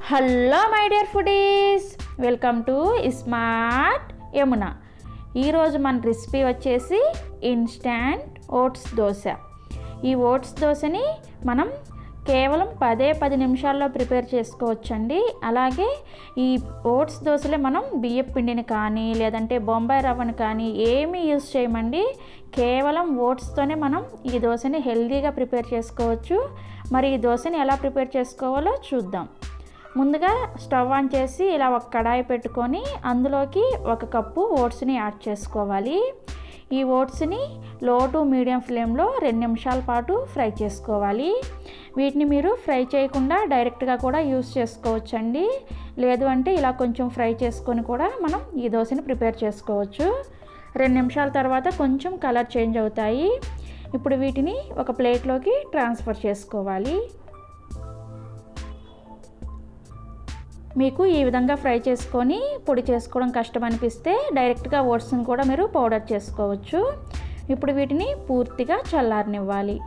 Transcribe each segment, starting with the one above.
Hello my dear foodies, welcome to smart Yamuna. ఈరోజు మన recipe వచ్చేసి ఇన్స్టాంట్ ఓట్స్ దోశ. ఈ ఓట్స్ దోశని మనం కేవలం 10 నిమిషాల్లో ప్రిపేర్ చేసుకోవచ్చండి. అలాగే ఈ ఓట్స్ దోశలే మనం బియ్యం పిండిని కానీ లేదంటే బొంబాయి రవ్వని కానీ ఏమీ యూజ్ చేయమండి. కేవలం ఓట్స్తోనే మనం ఈ దోశని హెల్తీగా ప్రిపేర్ చేసుకోవచ్చు. మరి ఈ దోశని ఎలా ప్రిపేర్ చేసుకోవాలో చూద్దాం. ముందుగా స్టవ్ ఆన్ చేసి ఇలా ఒక కడాయి పెట్టుకొని అందులోకి 1 కప్పు ఓట్స్ని యాడ్ చేసుకోవాలి. ఈ ఓట్స్ని లో టు మీడియం ఫ్లేమ్లో 2 నిమిషాల పాటు ఫ్రై చేసుకోవాలి. వీటిని మీరు ఫ్రై చేయకుండా డైరెక్ట్గా కూడా యూస్ చేసుకోవచ్చండి. లేదు అంటే ఇలా కొంచెం ఫ్రై చేసుకొని కూడా మనం ఈ దోశని ప్రిపేర్ చేసుకోవచ్చు. 2 నిమిషాల తర్వాత కొంచెం కలర్ చేంజ్ అవుతాయి. ఇప్పుడు వీటిని ఒక ప్లేట్లోకి ట్రాన్స్ఫర్ చేసుకోవాలి. మీకు ఈ విధంగా ఫ్రై చేసుకొని పొడి చేసుకోవడం కష్టం అనిపిస్తే డైరెక్ట్గా ఓట్స్ని కూడా మీరు పౌడర్ చేసుకోవచ్చు. ఇప్పుడు వీటిని పూర్తిగా చల్లారనివ్వాలి.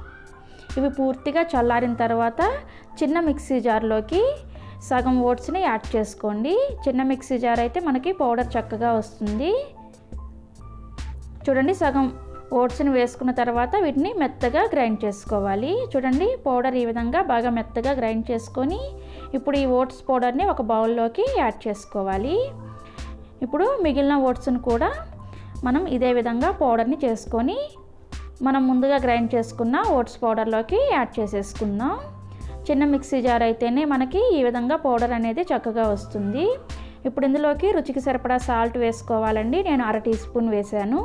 ఇవి పూర్తిగా చల్లారిన తర్వాత చిన్న మిక్సీ జార్లోకి సగం ఓట్స్ని యాడ్ చేసుకోండి. చిన్న మిక్సీ జార్ అయితే మనకి పౌడర్ చక్కగా వస్తుంది. చూడండి, సగం ఓట్స్ని వేసుకున్న తర్వాత వీటిని మెత్తగా గ్రైండ్ చేసుకోవాలి. చూడండి, పౌడర్ ఈ విధంగా బాగా మెత్తగా గ్రైండ్ చేసుకొని ఇప్పుడు ఈ ఓట్స్ పౌడర్ని ఒక బౌల్లోకి యాడ్ చేసుకోవాలి. ఇప్పుడు మిగిలిన ఓట్స్ని కూడా మనం ఇదే విధంగా పౌడర్ని చేసుకొని మనం ముందుగా గ్రైండ్ చేసుకున్న ఓట్స్ పౌడర్లోకి యాడ్ చేసేసుకుందాం. చిన్న మిక్సీ జార్ అయితేనే మనకి ఈ విధంగా పౌడర్ అనేది చక్కగా వస్తుంది. ఇప్పుడు ఇందులోకి రుచికి సరిపడా సాల్ట్ వేసుకోవాలండి. నేను 1/2 టీ స్పూన్ వేసాను.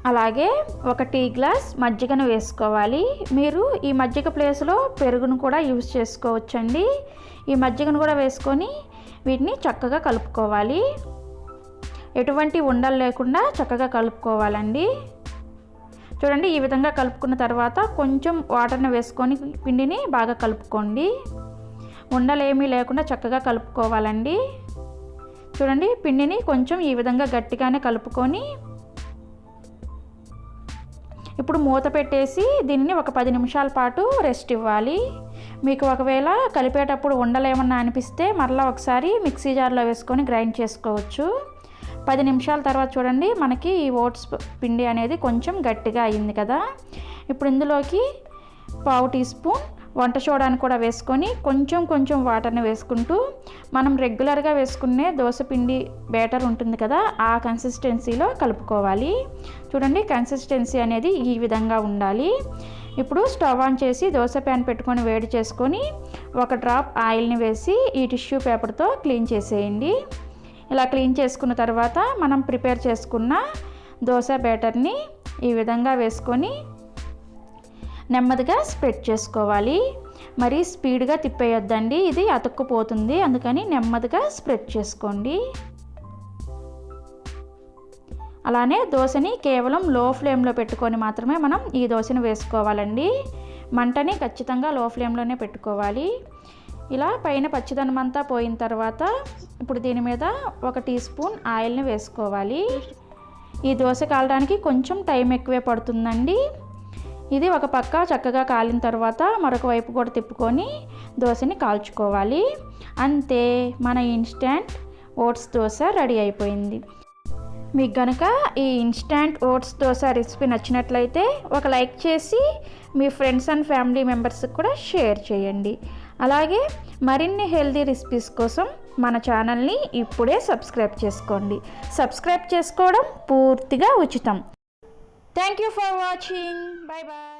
అలాగే 1 టీ గ్లాస్ మజ్జిగను వేసుకోవాలి. మీరు ఈ మజ్జిగ ప్లేస్లో పెరుగును కూడా యూజ్ చేసుకోవచ్చండి. ఈ మజ్జిగను కూడా వేసుకొని వీటిని చక్కగా కలుపుకోవాలి. ఎటువంటి ఉండలు లేకుండా చక్కగా కలుపుకోవాలండి. చూడండి, ఈ విధంగా కలుపుకున్న తర్వాత కొంచెం వాటర్ని వేసుకొని పిండిని బాగా కలుపుకోండి. ఉండలు ఏమీ లేకుండా చక్కగా కలుపుకోవాలండి. చూడండి, పిండిని కొంచెం ఈ విధంగా గట్టిగానే కలుపుకొని ఇప్పుడు మూత పెట్టేసి దీనిని ఒక 10 నిమిషాల పాటు రెస్ట్ ఇవ్వాలి. మీకు ఒకవేళ కలిపేటప్పుడు ఉండలేమన్నా అనిపిస్తే మరలా ఒకసారి మిక్సీ జార్లో వేసుకొని గ్రైండ్ చేసుకోవచ్చు. 10 నిమిషాల తర్వాత చూడండి, మనకి ఈ ఓట్స్ పిండి అనేది కొంచెం గట్టిగా అయింది కదా. ఇప్పుడు ఇందులోకి 1/2 టీ స్పూన్ వంట సోడాని కూడా వేసుకొని కొంచెం వాటర్ని వేసుకుంటూ మనం రెగ్యులర్గా వేసుకునే దోశపిండి బ్యాటర్ ఉంటుంది కదా, ఆ కన్సిస్టెన్సీలో కలుపుకోవాలి. చూడండి, కన్సిస్టెన్సీ అనేది ఈ విధంగా ఉండాలి. ఇప్పుడు స్టవ్ ఆన్ చేసి దోశ ప్యాన్ పెట్టుకొని వేడి చేసుకొని 1 డ్రాప్ ఆయిల్ని వేసి ఈ టిష్యూ పేపర్తో క్లీన్ చేసేయండి. ఇలా క్లీన్ చేసుకున్న తర్వాత మనం ప్రిపేర్ చేసుకున్న దోశ బ్యాటర్ని ఈ విధంగా వేసుకొని నెమ్మదిగా స్ప్రెడ్ చేసుకోవాలి. మరి స్పీడ్గా తిప్పేయొద్దండి, ఇది అతుక్కుపోతుంది. అందుకని నెమ్మదిగా స్ప్రెడ్ చేసుకోండి. అలానే దోశని కేవలం లో ఫ్లేమ్లో పెట్టుకొని మాత్రమే మనం ఈ దోశని వేసుకోవాలండి. మంటని ఖచ్చితంగా లో ఫ్లేమ్లోనే పెట్టుకోవాలి. ఇలా పైన పచ్చిదనం అంతా పోయిన తర్వాత ఇప్పుడు దీని మీద 1 టీ స్పూన్ ఆయిల్ని వేసుకోవాలి. ఈ దోశ కాలడానికి కొంచెం టైం ఎక్కువే పడుతుందండి. ఇది ఒక పక్క చక్కగా కాలిన తర్వాత మరొక వైపు కూడా తిప్పుకొని దోశని కాల్చుకోవాలి. అంతే, మన ఇన్స్టాంట్ ఓట్స్ దోశ రెడీ అయిపోయింది. మీకు కనుక ఈ ఇన్స్టాంట్ ఓట్స్ దోశ రెసిపీ నచ్చినట్లయితే ఒక లైక్ చేసి మీ ఫ్రెండ్స్ అండ్ ఫ్యామిలీ మెంబర్స్కి కూడా షేర్ చేయండి. అలాగే మరిన్ని హెల్తీ రెసిపీస్ కోసం మన ఛానల్ని ఇప్పుడే సబ్స్క్రైబ్ చేసుకోండి. సబ్స్క్రైబ్ చేసుకోవడం పూర్తిగా ఉచితం. Thank you for watching. Bye bye.